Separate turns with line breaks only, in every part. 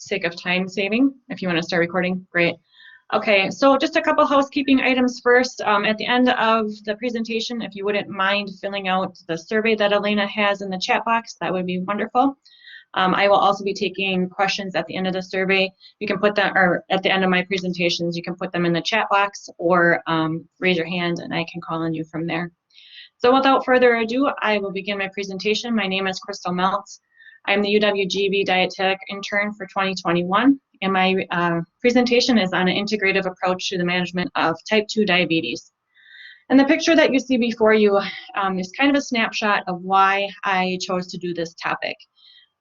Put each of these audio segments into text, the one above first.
sake of time saving. If you want to start recording, great. Okay, so just a couple housekeeping items first. At the end of the presentation, if you wouldn't mind filling out the survey that Elena has in the chat box, that would be wonderful. I will also be taking questions at the end of the survey. You can put them, or at the end of my presentations, you can put them in the chat box or raise your hand and I can call on you from there. So without further ado, I will begin my presentation. My name is Crystal Meltz. I'm the UWGB Dietetic Intern for 2021, and my presentation is on an integrative approach to the management of type 2 diabetes. And the picture that you see before you is kind of a snapshot of why I chose to do this topic.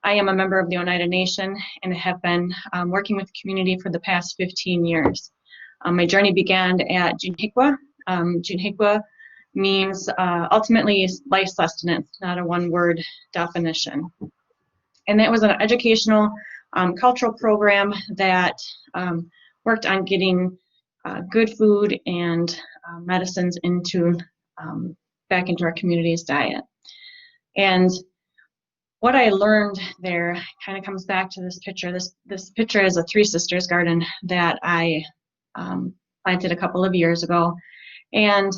I am a member of the Oneida Nation and have been working with the community for the past 15 years. My journey began at Junhikwa. Junhikwa means ultimately life sustenance, not a one-word definition. And that was an educational cultural program that worked on getting good food and medicines into back into our community's diet. And what I learned there kind of comes back to this picture. This picture is a Three Sisters garden that I planted a couple of years ago. And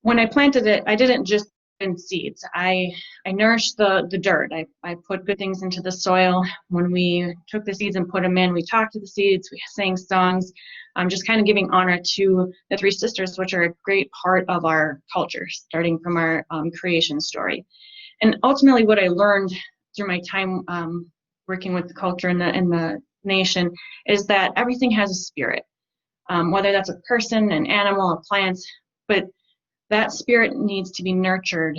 when I planted it, I didn't just in seeds. I nourished the dirt. I put good things into the soil. When we took the seeds and put them in, we talked to the seeds, we sang songs, just kind of giving honor to the Three Sisters, which are a great part of our culture, starting from our creation story. And ultimately what I learned through my time working with the culture in the nation is that everything has a spirit, whether that's a person, an animal, a plant, but that spirit needs to be nurtured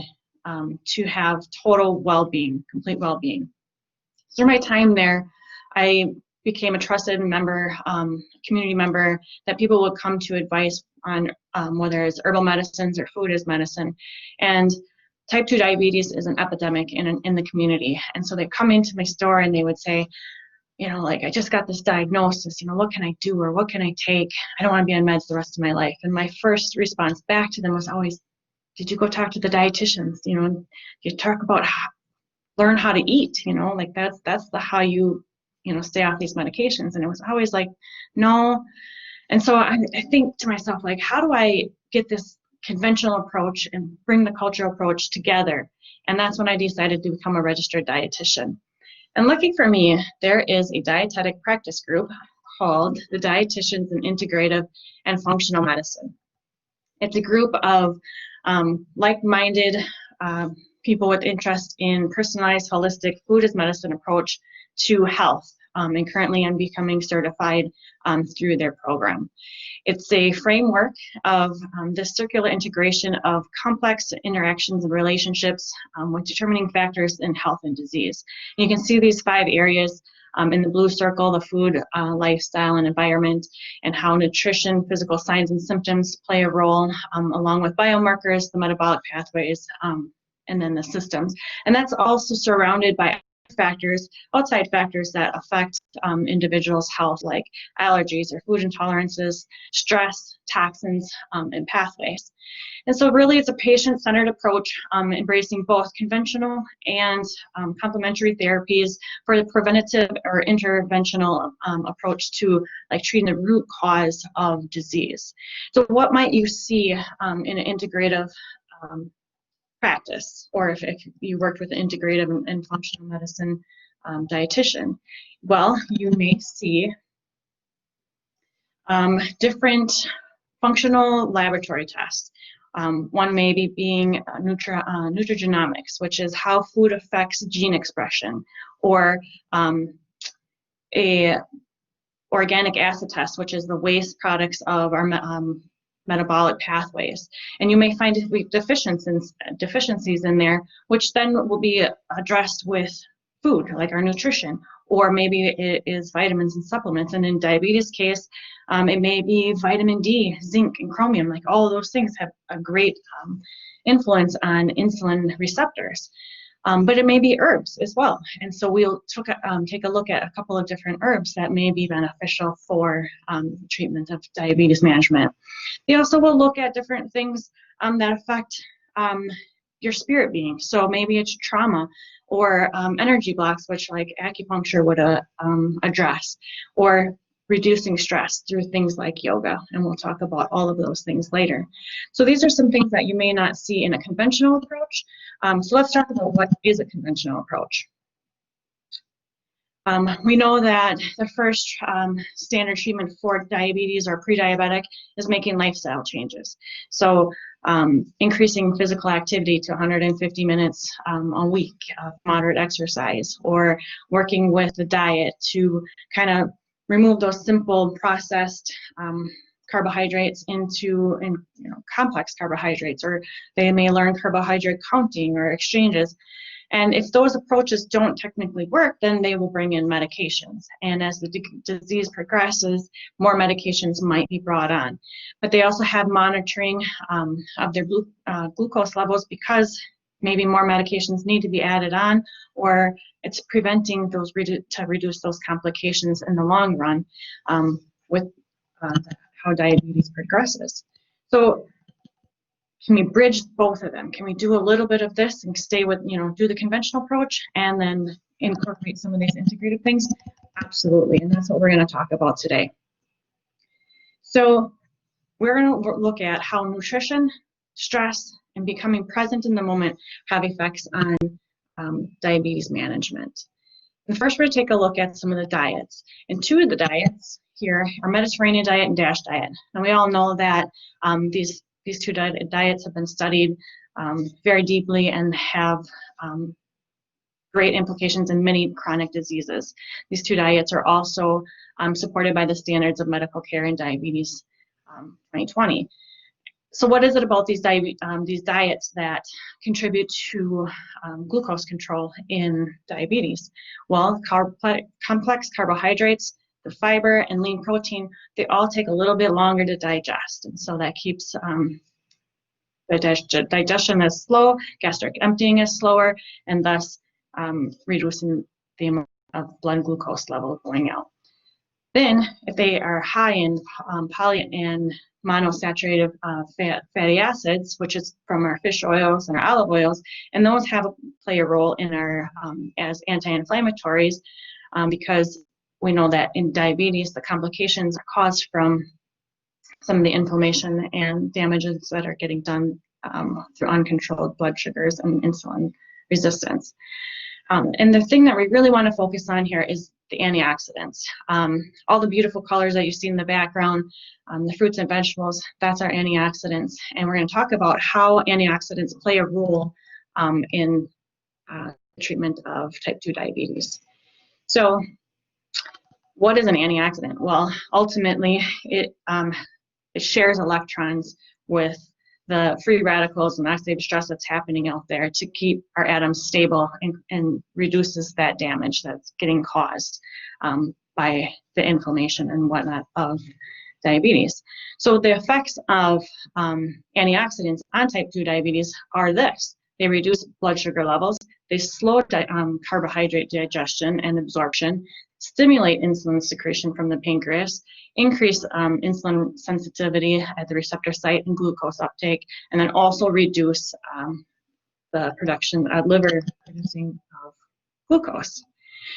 to have total well-being, complete well-being. Through my time there, I became a trusted member, community member that people would come to advice on whether it's herbal medicines or food as medicine. And type 2 diabetes is an epidemic in the community. And so they come into my store and they would say, you know, like, I just got this diagnosis, you know, what can I do or what can I take? I don't want to be on meds the rest of my life. And my first response back to them was always, did you go talk to the dietitians? You know, you talk about learn how to eat, you know, like that's how you know, stay off these medications. And it was always like, no. And so I think to myself, like, how do I get this conventional approach and bring the cultural approach together? And that's when I decided to become a registered dietitian. And lucky for me, there is a dietetic practice group called the Dietitians in Integrative and Functional Medicine. It's a group of like-minded people with interest in personalized, holistic food as medicine approach to health. And currently I'm becoming certified through their program. It's a framework of this circular integration of complex interactions and relationships with determining factors in health and disease. And you can see these 5 areas in the blue circle: the food, lifestyle, and environment, and how nutrition, physical signs and symptoms play a role, along with biomarkers, the metabolic pathways, and then the systems. And that's also surrounded by factors, outside factors that affect individuals' health, like allergies or food intolerances, stress, toxins, and pathways. And so really it's a patient-centered approach, embracing both conventional and complementary therapies for the preventative or interventional approach to like treating the root cause of disease. So what might you see in an integrative practice, or if you worked with an integrative and functional medicine dietitian? Well, you may see different functional laboratory tests. One may be being nutrigenomics, which is how food affects gene expression, or a organic acid test, which is the waste products of our metabolic pathways. And you may find deficiencies in there, which then will be addressed with food, like our nutrition, or maybe it is vitamins and supplements. And in diabetes case, it may be vitamin D, zinc, and chromium. Like all of those things have a great influence on insulin receptors. But it may be herbs as well. And so we'll take a look at a couple of different herbs that may be beneficial for treatment of diabetes management. They also will look at different things that affect your spirit being. So maybe it's trauma or energy blocks, which like acupuncture would address, or reducing stress through things like yoga. And we'll talk about all of those things later. So these are some things that you may not see in a conventional approach. So let's talk about what is a conventional approach. We know that the first standard treatment for diabetes or pre-diabetic is making lifestyle changes. So increasing physical activity to 150 minutes a week of moderate exercise, or working with the diet to kind of remove those simple processed carbohydrates into complex carbohydrates, or they may learn carbohydrate counting or exchanges. And if those approaches don't technically work, then they will bring in medications. And as the disease progresses, more medications might be brought on. But they also have monitoring of their glucose levels, because maybe more medications need to be added on, or it's preventing those to reduce those complications in the long run with how diabetes progresses. So can we bridge both of them? Can we do a little bit of this and stay with, do the conventional approach and then incorporate some of these integrative things? Absolutely, and that's what we're going to talk about today. So we're going to look at how nutrition, stress, and becoming present in the moment have effects on diabetes management. And first, we're going to take a look at some of the diets. And two of the diets here are Mediterranean diet and DASH diet. And we all know that these two diets have been studied very deeply and have great implications in many chronic diseases. These two diets are also supported by the Standards of Medical Care in Diabetes 2020. So what is it about these diets that contribute to glucose control in diabetes? Well, complex carbohydrates, the fiber, and lean protein, they all take a little bit longer to digest. And so that keeps digestion is slow, gastric emptying is slower, and thus reducing the amount of blood glucose level going out. Then, if they are high in poly and monosaturated fatty acids, which is from our fish oils and our olive oils, and those play a role in our as anti-inflammatories, because we know that in diabetes, the complications are caused from some of the inflammation and damages that are getting done through uncontrolled blood sugars and insulin resistance. And the thing that we really want to focus on here is the antioxidants. All the beautiful colors that you see in the background, the fruits and vegetables, that's our antioxidants. And we're going to talk about how antioxidants play a role in the treatment of type 2 diabetes. So what is an antioxidant? Well, ultimately, it shares electrons with the free radicals and oxidative stress that's happening out there to keep our atoms stable, and reduces that damage that's getting caused by the inflammation and whatnot of diabetes. So the effects of antioxidants on type 2 diabetes are this. They reduce blood sugar levels, they slow carbohydrate digestion and absorption, stimulate insulin secretion from the pancreas, increase insulin sensitivity at the receptor site and glucose uptake, and then also reduce the production of liver producing of glucose.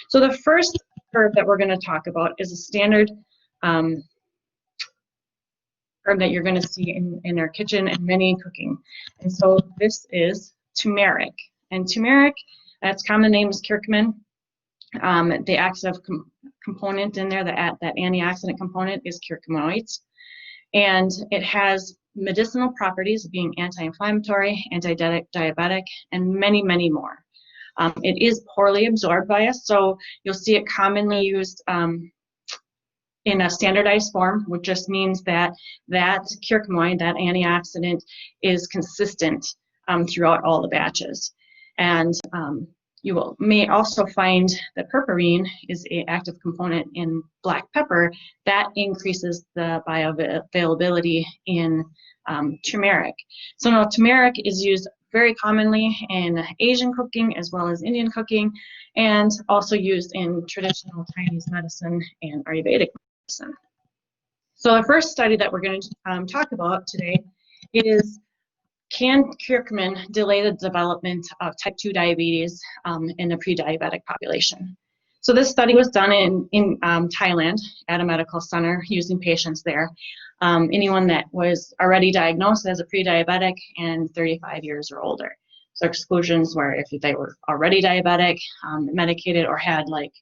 So the first herb that we're going to talk about is a standard herb that you're going to see in our kitchen and many cooking. And so this is turmeric. And turmeric, its common name is curcumin. The active component in there, that antioxidant component, is curcuminoids. And it has medicinal properties of being anti-inflammatory, anti-diabetic, and many, many more. It is poorly absorbed by us, so you'll see it commonly used in a standardized form, which just means that that curcuminoid, that antioxidant, is consistent throughout all the batches. And you may also find that purpurine is an active component in black pepper that increases the bioavailability in turmeric. So now turmeric is used very commonly in Asian cooking as well as Indian cooking, and also used in traditional Chinese medicine and Ayurvedic medicine. So the first study that we're going to talk about today is can curcumin delay the development of type 2 diabetes in a pre-diabetic population? So this study was done in Thailand at a medical center using patients there. Anyone that was already diagnosed as a pre-diabetic and 35 years or older. So exclusions were if they were already diabetic, medicated, or had like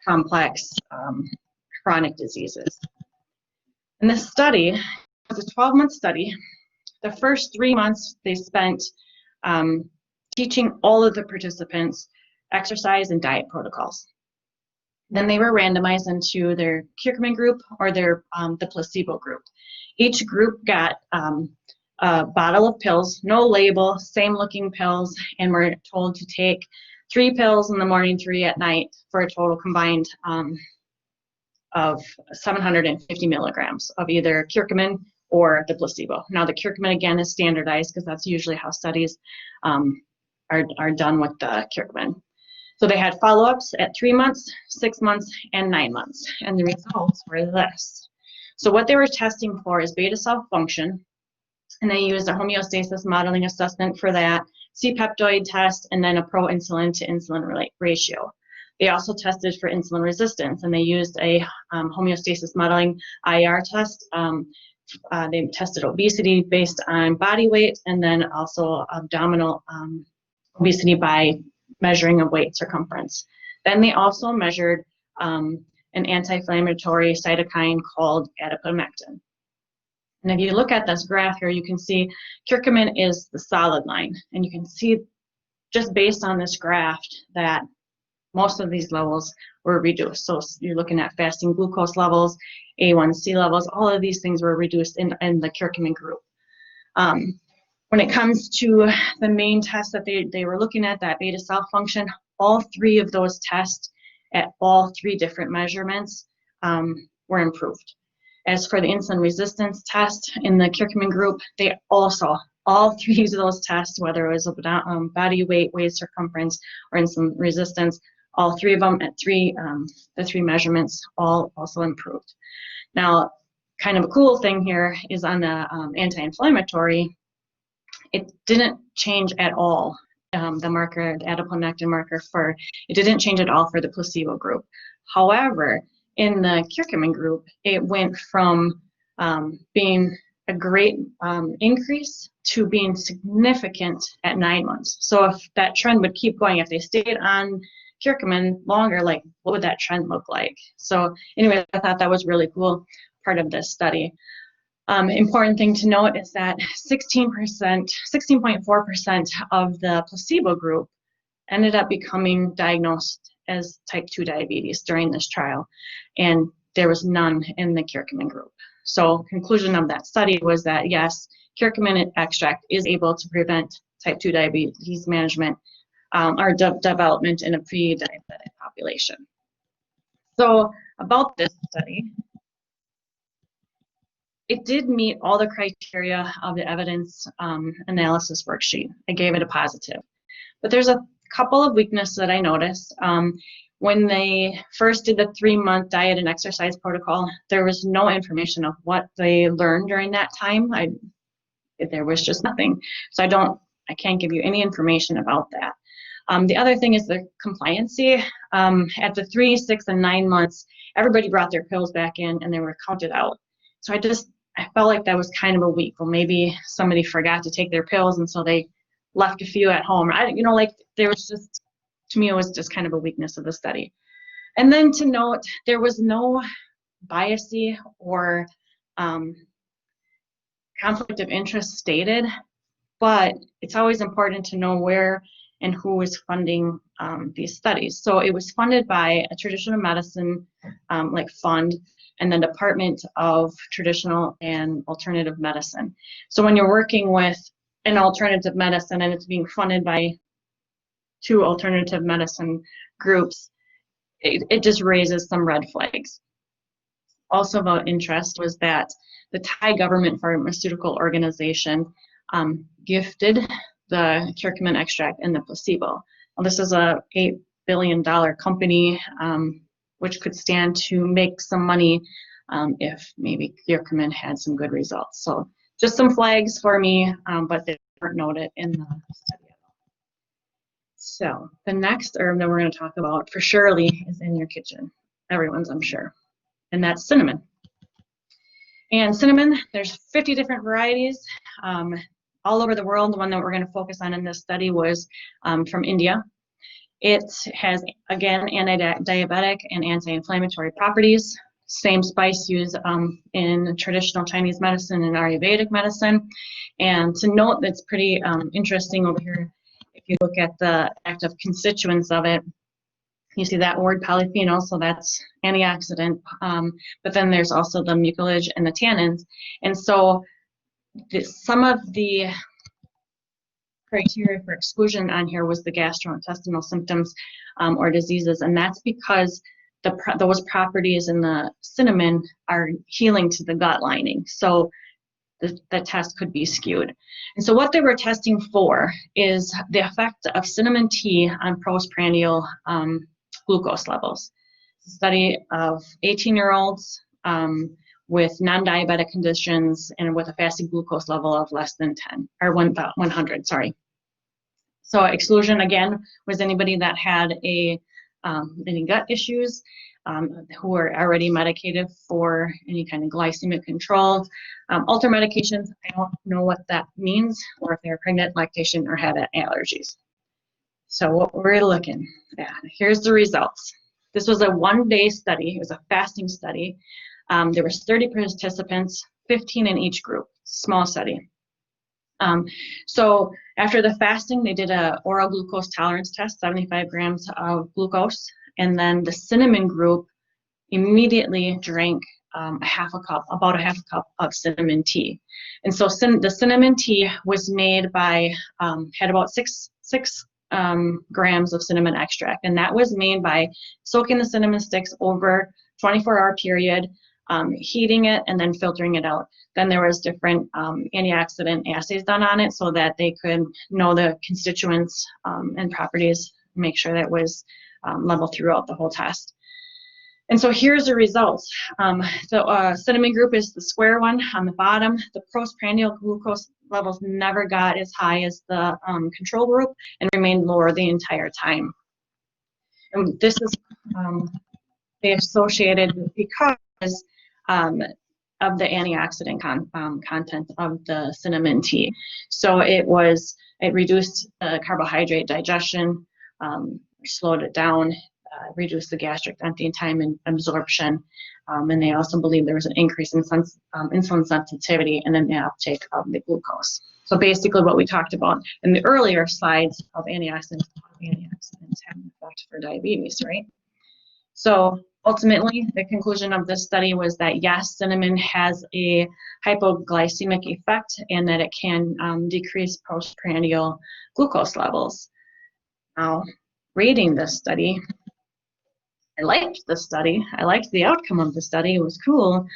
complex chronic diseases. And this study was a 12-month study. The first 3 months they spent teaching all of the participants exercise and diet protocols. Then they were randomized into their curcumin group or their the placebo group. Each group got a bottle of pills, no label, same looking pills, and were told to take 3 pills in the morning, 3 at night, for a total combined of 750 milligrams of either curcumin or the placebo. Now the curcumin again is standardized because that's usually how studies are done with the curcumin. So they had follow-ups at 3 months, 6 months, and 9 months, and the results were this. So what they were testing for is beta cell function, and they used a homeostasis modeling assessment for that, C-peptide test, and then a pro-insulin to insulin ratio. They also tested for insulin resistance, and they used a homeostasis modeling IR test. They tested obesity based on body weight, and then also abdominal obesity by measuring of weight circumference. Then they also measured an anti-inflammatory cytokine called adiponectin. And if you look at this graph here, you can see curcumin is the solid line, and you can see just based on this graph that most of these levels were reduced. So you're looking at fasting glucose levels, A1C levels, all of these things were reduced in the curcumin group. When it comes to the main test that they were looking at, that beta cell function, all 3 of those tests at all 3 different measurements were improved. As for the insulin resistance test in the curcumin group, they also, all 3 of those tests, whether it was body weight, waist circumference, or insulin resistance, all 3 of them at the 3 measurements all also improved. Now, kind of a cool thing here is on the anti-inflammatory, it didn't change at all. The marker, the adiponectin marker, it didn't change at all for the placebo group. However, in the curcumin group, it went from being a great increase to being significant at 9 months. So if that trend would keep going, if they stayed on curcumin longer, like what would that trend look like? So anyway, I thought that was really cool part of this study. Important thing to note is that 16.4% of the placebo group ended up becoming diagnosed as type 2 diabetes during this trial, and there was none in the curcumin group. So conclusion of that study was that yes, curcumin extract is able to prevent type 2 diabetes management or development in a pre-diabetic population. So about this study, it did meet all the criteria of the evidence analysis worksheet. I gave it a positive. But there's a couple of weaknesses that I noticed. When they first did the 3-month diet and exercise protocol, there was no information of what they learned during that time. There was just nothing. So I can't give you any information about that. The other thing is the compliancy. At the 3, 6, and 9 months, everybody brought their pills back in and they were counted out. So I felt like that was kind of a weak. Well, maybe somebody forgot to take their pills and so they left a few at home. There was just, to me, it was just kind of a weakness of the study. And then to note, there was no bias or conflict of interest stated, but it's always important to know where and who is funding these studies. So it was funded by a traditional medicine fund and the Department of Traditional and Alternative Medicine. So when you're working with an alternative medicine and it's being funded by 2 alternative medicine groups, it just raises some red flags. Also of interest was that the Thai government pharmaceutical organization gifted the curcumin extract and the placebo. Well, this is a $8 billion company, which could stand to make some money if maybe curcumin had some good results. So Just some flags for me, but they weren't noted in the study at all. So the next herb that we're going to talk about for surely is in your kitchen. Everyone's, I'm sure, and that's cinnamon. And cinnamon, there's 50 different varieties all over the world. The one that we're going to focus on in this study was from India. It has, again, anti-diabetic and anti-inflammatory properties. Same spice used in traditional Chinese medicine and Ayurvedic medicine. And to note, that's pretty interesting over here. If you look at the active constituents of it, you see that word polyphenol, so that's antioxidant. But then there's also the mucilage and the tannins. And so some of the criteria for exclusion on here was the gastrointestinal symptoms or diseases, and that's because those properties in the cinnamon are healing to the gut lining. So the test could be skewed. And so what they were testing for is the effect of cinnamon tea on postprandial glucose levels. It's a study of 18-year-olds with non-diabetic conditions and with a fasting glucose level of less than 10 or 100, sorry. So exclusion again was anybody that had any gut issues, who were already medicated for any kind of glycemic control. Alter medications, I don't know what that means, or if they're pregnant, lactation, or had allergies. So what we're looking at, here's the results. This was a one-day study. It was a fasting study. There was 30 participants, 15 in each group, small study. So after the fasting, they did an oral glucose tolerance test, 75 grams of glucose, and then the cinnamon group immediately drank about a half a cup of cinnamon tea. And so the cinnamon tea was made by, had about six grams of cinnamon extract, and that was made by soaking the cinnamon sticks over 24-hour period, heating it, and then filtering it out. Then there was different antioxidant assays done on it so that they could know the constituents and properties, make sure that it was level throughout the whole test. And so here's the results. The cinnamon group is the square one on the bottom. The postprandial glucose levels never got as high as the control group and remained lower the entire time. And this is they associated because of the antioxidant content of the cinnamon tea. So it reduced the carbohydrate digestion, slowed it down, reduced the gastric emptying time and absorption, and they also believe there was an increase in insulin sensitivity and then the uptake of the glucose. So basically what we talked about in the earlier slides of antioxidants have an effect for diabetes, right? So ultimately, the conclusion of this study was that yes, cinnamon has a hypoglycemic effect and that it can decrease postprandial glucose levels. Now, reading this study, I liked the study. I liked the outcome of the study. It was cool,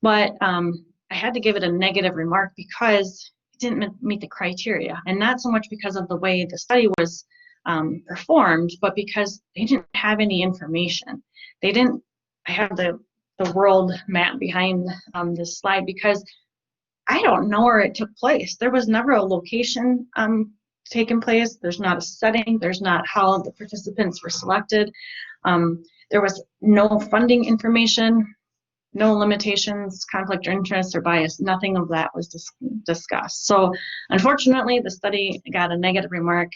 but I had to give it a negative remark because it didn't meet the criteria, and not so much because of the way the study was performed, but because they didn't have any information. They didn't. I have the world map behind this slide because I don't know where it took place. There was never a location taken place. There's not a setting. There's not how the participants were selected. There was no funding information, no limitations, conflict of interest, or bias. Nothing of that was discussed. So unfortunately, the study got a negative remark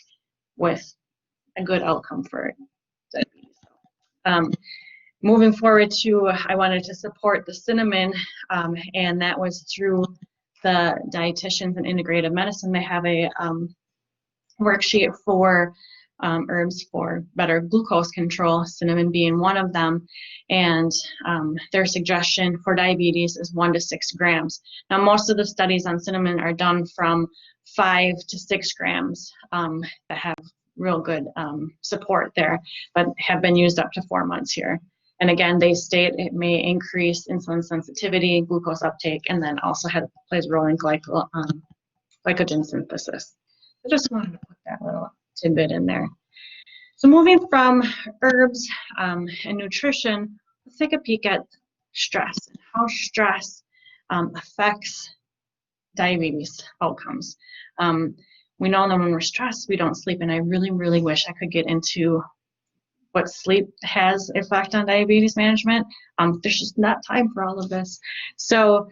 with a good outcome for diabetes. Moving forward to, I wanted to support the cinnamon, and that was through the dietitians in integrative medicine. They have a worksheet for herbs for better glucose control, cinnamon being one of them, and their suggestion for diabetes is 1 to 6 grams. Now, most of the studies on cinnamon are done from 5 to 6 grams that have real good support there, but have been used up to 4 months here. And again, they state it may increase insulin sensitivity, glucose uptake, and then also plays a role in glycogen synthesis. I just wanted to put that little tidbit in there. So moving from herbs and nutrition, let's take a peek at stress and how stress affects diabetes outcomes. We know that when we're stressed, we don't sleep, and I really, really wish I could get into what sleep has effect on diabetes management. There's just not time for all of this. So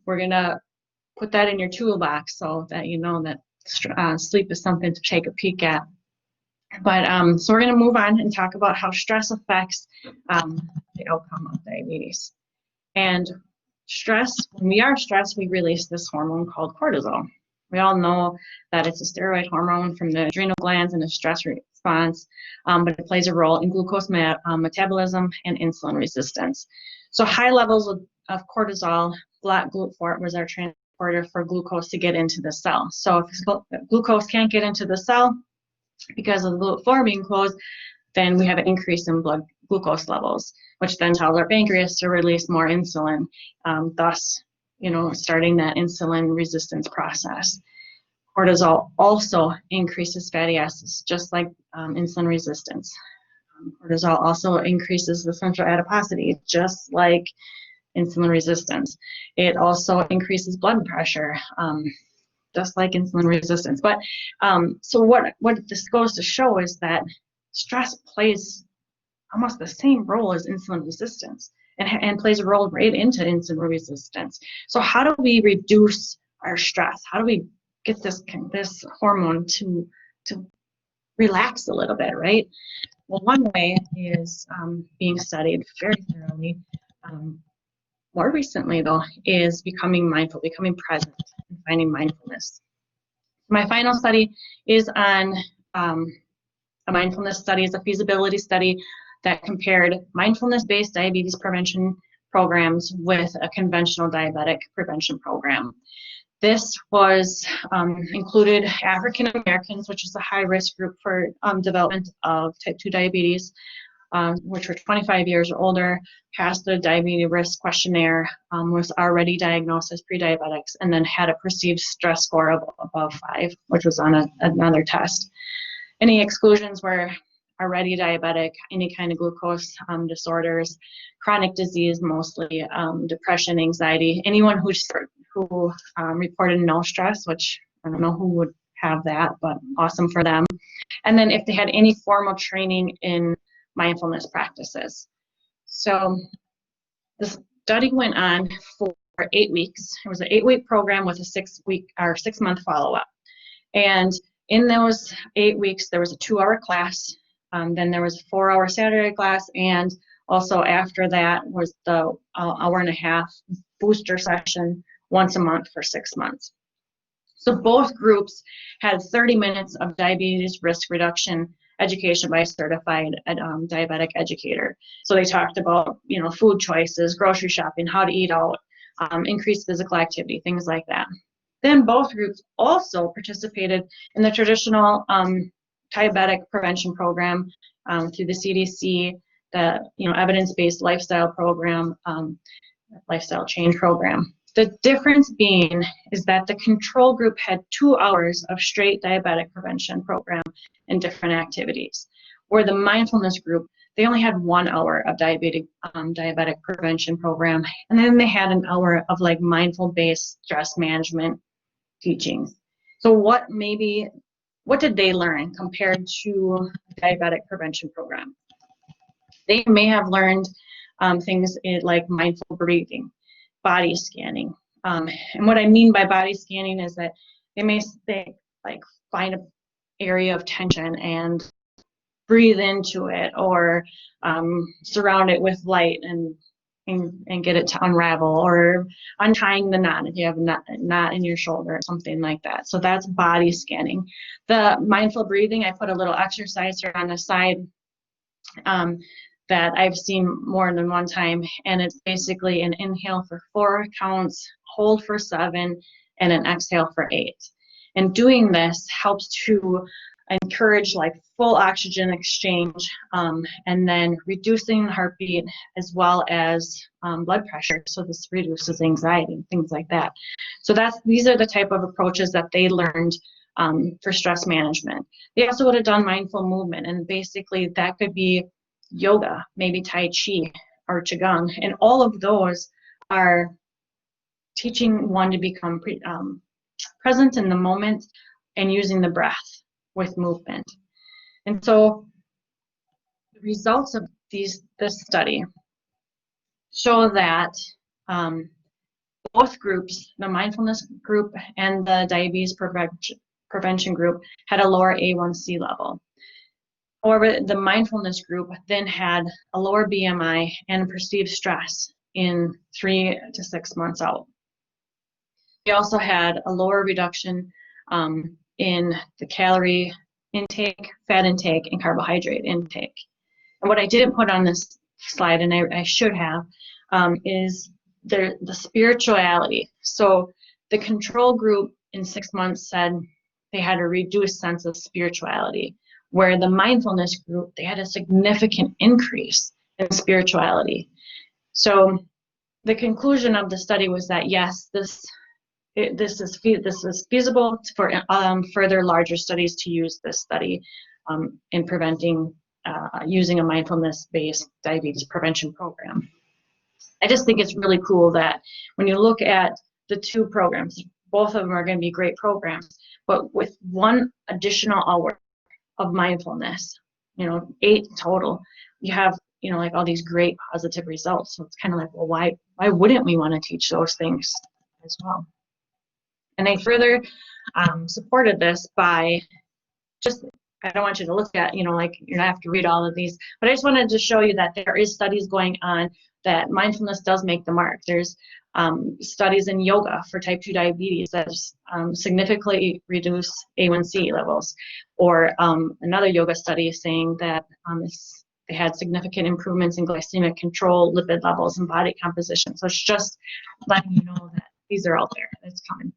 we're gonna put that in your toolbox so that you know that sleep is something to take a peek at. But so we're gonna move on and talk about how stress affects the outcome of diabetes. And stress, when we are stressed, we release this hormone called cortisol. We all know that it's a steroid hormone from the adrenal glands and a stress response, but it plays a role in glucose metabolism and insulin resistance. So high levels of cortisol block GLUT4, was our transporter for glucose to get into the cell. So if glucose can't get into the cell because of GLUT4 being closed, then we have an increase in blood glucose levels, which then tells our pancreas to release more insulin, thus, starting that insulin resistance process. Cortisol also increases fatty acids, just like insulin resistance. Cortisol also increases the central adiposity, just like insulin resistance. It also increases blood pressure, just like insulin resistance. But so what this goes to show is that stress plays almost the same role as insulin resistance and plays a role right into insulin resistance. So how do we reduce our stress? How do we get this hormone to relax a little bit, right? Well, one way is being studied very thoroughly. More recently, though, is becoming mindful, becoming present, and finding mindfulness. My final study is on a mindfulness study, is a feasibility study that compared mindfulness-based diabetes prevention programs with a conventional diabetic prevention program. This was included African Americans, which is a high-risk group for development of type 2 diabetes, which were 25 years or older, passed the diabetes risk questionnaire, was already diagnosed as pre-diabetics, and then had a perceived stress score of above 5, which was on another test. Any exclusions were already diabetic, any kind of glucose disorders, chronic disease mostly, depression, anxiety, anyone who reported no stress, which I don't know who would have that, but awesome for them. And then if they had any formal training in mindfulness practices. So the study went on for 8 weeks. It was an 8-week program with a 6-month follow-up. And in those 8 weeks, there was a 2-hour class. Then there was a 4-hour Saturday class, and also after that was the hour and a half booster session once a month for 6 months. So both groups had 30 minutes of diabetes risk reduction education by a certified diabetic educator. So they talked about, food choices, grocery shopping, how to eat out, increased physical activity, things like that. Then both groups also participated in the traditional diabetic prevention program through the CDC, the evidence-based lifestyle program, lifestyle change program. The difference being is that the control group had 2 hours of straight diabetic prevention program and different activities, where the mindfulness group, they only had 1 hour of diabetic prevention program, and then they had an hour of like mindful-based stress management teachings. So what did they learn compared to the diabetic prevention program? They may have learned things like mindful breathing, body scanning. And what I mean by body scanning is that they may find an area of tension and breathe into it, or surround it with light and get it to unravel, or untying the knot if you have a knot in your shoulder or something like that. So that's body scanning. The mindful breathing, I put a little exercise here on the side that I've seen more than one time, and it's basically an inhale for 4 counts, hold for 7, and an exhale for 8. And doing this helps to encourage full oxygen exchange, and then reducing heartbeat as well as blood pressure. So this reduces anxiety, things like that. So these are the type of approaches that they learned for stress management. They also would have done mindful movement, and basically that could be yoga, maybe Tai Chi or Qigong, and all of those are teaching one to become present in the moment and using the breath with movement. And so the results of this study show that both groups, the mindfulness group and the diabetes prevention group, had a lower A1C level. However, the mindfulness group then had a lower BMI and perceived stress in 3 to 6 months out. They also had a lower reduction in the calorie intake, fat intake, and carbohydrate intake. And what I didn't put on this slide, and I should have, is the spirituality. So the control group in 6 months said they had a reduced sense of spirituality, where the mindfulness group, they had a significant increase in spirituality. So the conclusion of the study was that yes, this is feasible for further larger studies to use this study in preventing using a mindfulness-based diabetes prevention program. I just think it's really cool that when you look at the two programs, both of them are going to be great programs, but with one additional hour of mindfulness, 8 total, you have, like all these great positive results. So it's kind of like, well, why wouldn't we want to teach those things as well? And I further supported this by just, I don't want you to look at, like you don't have to read all of these, but I just wanted to show you that there is studies going on that mindfulness does make the mark. There's studies in yoga for type 2 diabetes that significantly reduce A1C levels, or another yoga study saying that they had significant improvements in glycemic control, lipid levels, and body composition. So it's just letting you know that these are out there. It's coming.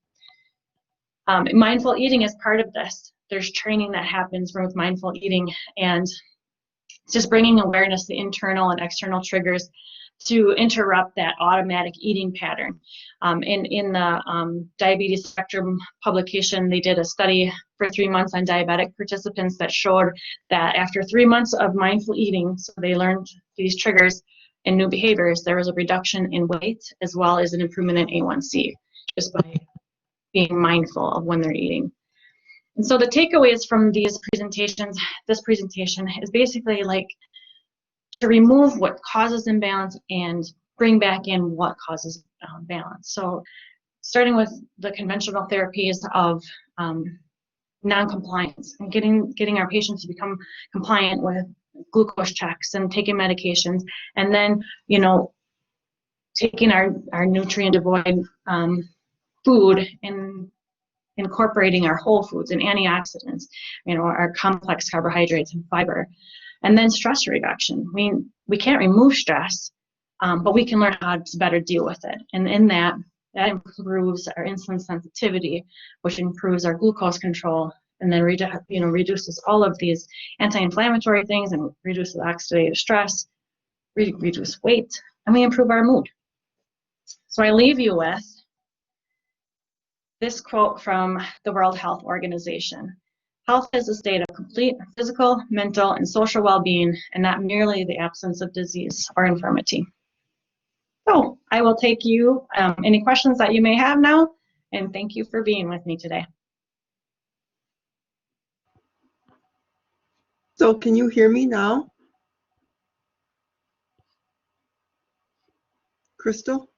Mindful eating is part of this. There's training that happens with mindful eating, and just bringing awareness to internal and external triggers to interrupt that automatic eating pattern. In the diabetes spectrum publication, they did a study for 3 months on diabetic participants that showed that after 3 months of mindful eating, so they learned these triggers and new behaviors, there was a reduction in weight as well as an improvement in A1C, just by being mindful of when they're eating. And so the takeaways from this presentation is basically like to remove what causes imbalance and bring back in what causes balance. So starting with the conventional therapies of non-compliance and getting our patients to become compliant with glucose checks and taking medications, and then taking our nutrient devoid food and incorporating our whole foods and antioxidants, our complex carbohydrates and fiber, and then stress reduction. We can't remove stress, but we can learn how to better deal with it. And in that improves our insulin sensitivity, which improves our glucose control, and then reduces all of these anti-inflammatory things and reduces oxidative stress, reduce weight, and we improve our mood. So I leave you with this quote from the World Health Organization. Health is a state of complete physical, mental, and social well-being, and not merely the absence of disease or infirmity. So I will take you any questions that you may have now, and thank you for being with me today.
So can you hear me now? Crystal?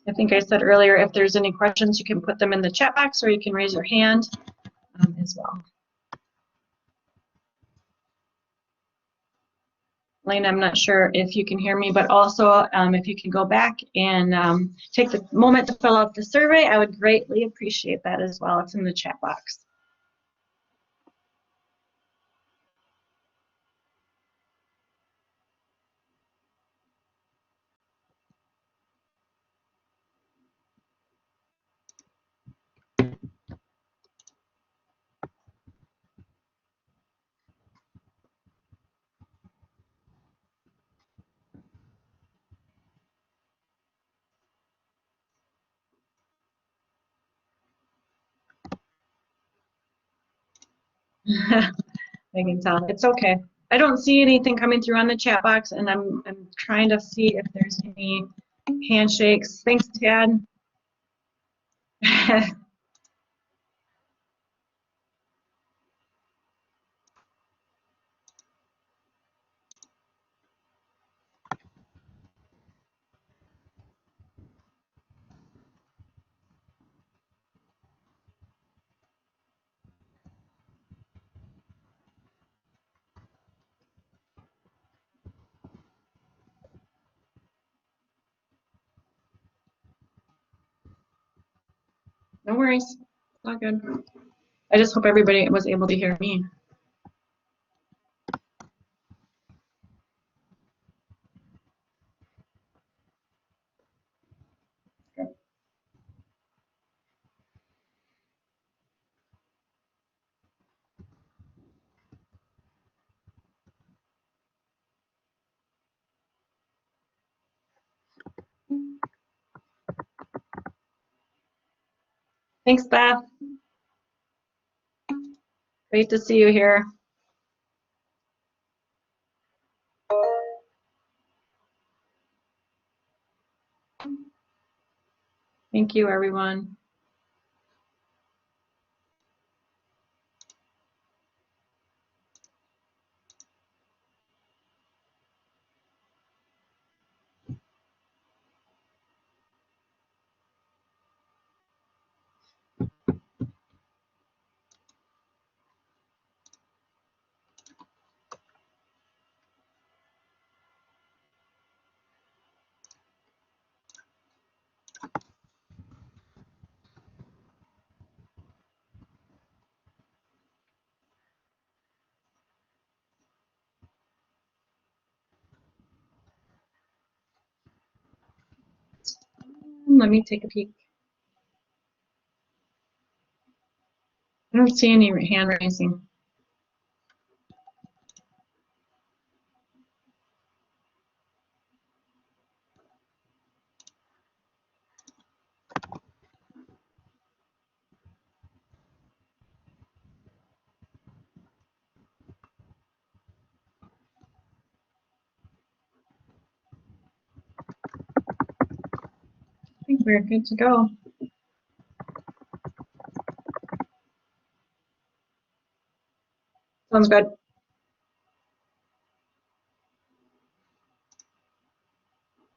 I think I said earlier, if there's any questions, you can put them in the chat box, or you can raise your hand as well. Lane, I'm not sure if you can hear me, but also if you can go back and take the moment to fill out the survey, I would greatly appreciate that as well. It's in the chat box. I can tell. It's okay. I don't see anything coming through on the chat box, and I'm trying to see if there's any handshakes. Thanks, Tad. No worries. It's all good. I just hope everybody was able to hear me. Thanks, Beth. Great to see you here. Thank you, everyone. Let me take a peek. I don't see any hand raising. I think we're good to go. Sounds good.